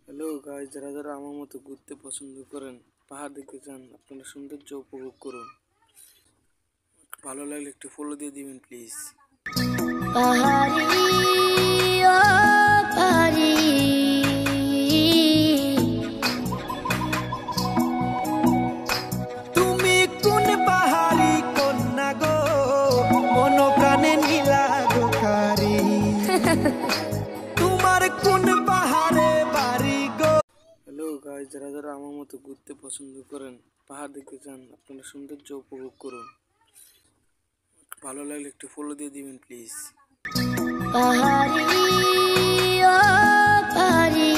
Hello guys, যারা যারা আমার মতো ঘুরতে পছন্দ করেন, পাহাড় দেখতে চান, আপনারা সৌন্দর্য উপভোগ করুন। ভালো লাগলে একটু ফলো দিয়ে দিবেন প্লিজ। পাহাড়ি ও পাহাড়ি, তুমি কোন পাহাড়ি কন্যা গো, মন প্রাণে নীলা গোকারি। তোমার কোন পাহাড়ে বাড়ি গো। হ্যালো গাইস, যারা যারা আমার মতো ঘুরতে পছন্দ করেন, পাহাড় দেখতে চান, আপনারা সৌন্দর্য উপভোগ করুন। ভালো লাগলে একটু ফলো দিয়ে দিবেন প্লিজ। পাহাড়ি ও পাহাড়ি।